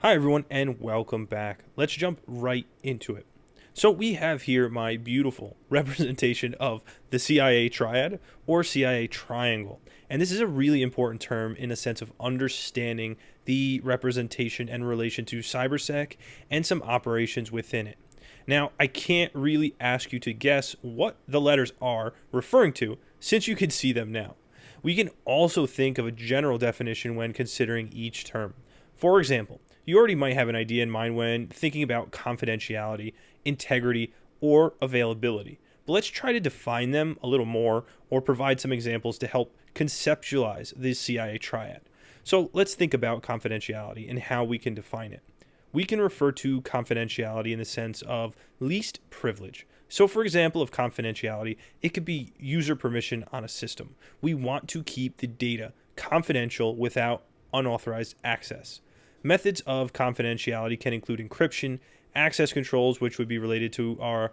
Hi everyone and welcome back. Let's jump right into it. So we have here my beautiful representation of the CIA triad or CIA triangle. And this is a really important term in a sense of understanding the representation and relation to cybersec and some operations within it. Now, I can't really ask you to guess what the letters are referring to since you can see them now. We can also think of a general definition when considering each term. For example, you already might have an idea in mind when thinking about confidentiality, integrity, or availability. But let's try to define them a little more or provide some examples to help conceptualize the CIA triad. So let's think about confidentiality and how we can define it. We can refer to confidentiality in the sense of least privilege. So for example of confidentiality, it could be user permission on a system. We want to keep the data confidential without unauthorized access. Methods of confidentiality can include encryption, access controls, which would be related to our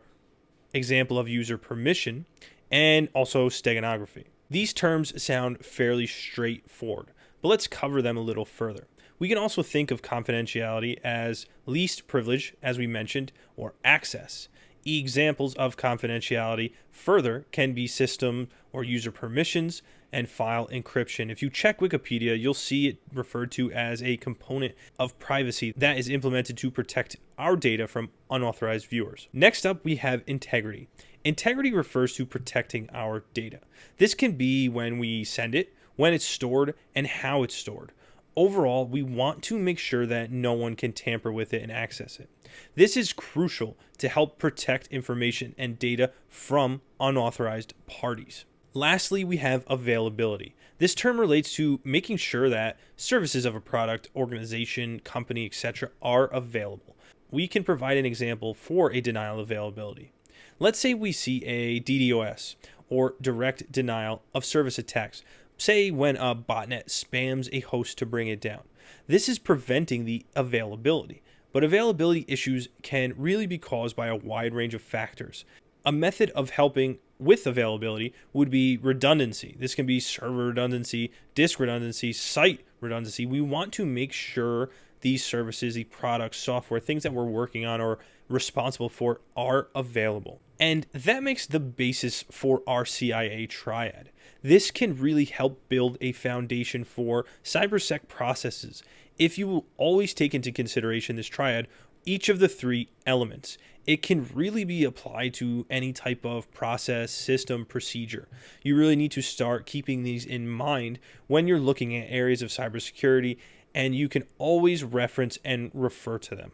example of user permission, and also steganography. These terms sound fairly straightforward, but let's cover them a little further. We can also think of confidentiality as least privilege, as we mentioned, or access. Examples of confidentiality further can be system or user permissions and file encryption. If you check Wikipedia, you'll see it referred to as a component of privacy that is implemented to protect our data from unauthorized viewers. Next up, we have integrity. Integrity refers to protecting our data. This can be when we send it, when it's stored, and how it's stored. Overall, we want to make sure that no one can tamper with it and access it. This is crucial to help protect information and data from unauthorized parties. Lastly, we have availability. This term relates to making sure that services of a product, organization, company, etc. are available. We can provide an example for a denial of availability. Let's say we see a DDoS or direct denial of service attacks. Say when a botnet spams a host to bring it down. This is preventing the availability, but availability issues can really be caused by a wide range of factors. A method of helping with availability would be redundancy. This can be server redundancy, disk redundancy, site redundancy. We want to make sure these services, the products, software, things that we're working on or responsible for are available. And that makes the basis for our CIA triad. This can really help build a foundation for cybersec processes if you will always take into consideration this triad, each of the three elements. It can really be applied to any type of process, system, procedure. You really need to start keeping these in mind when you're looking at areas of cybersecurity, and you can always reference and refer to them.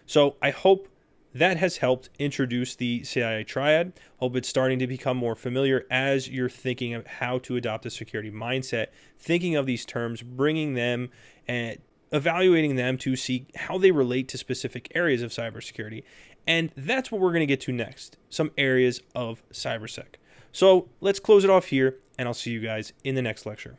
So I hope that has helped introduce the CIA triad. Hope it's starting to become more familiar as you're thinking of how to adopt a security mindset, thinking of these terms, bringing them and evaluating them to see how they relate to specific areas of cybersecurity. And that's what we're going to get to next, some areas of cybersec. So let's close it off here, and I'll see you guys in the next lecture.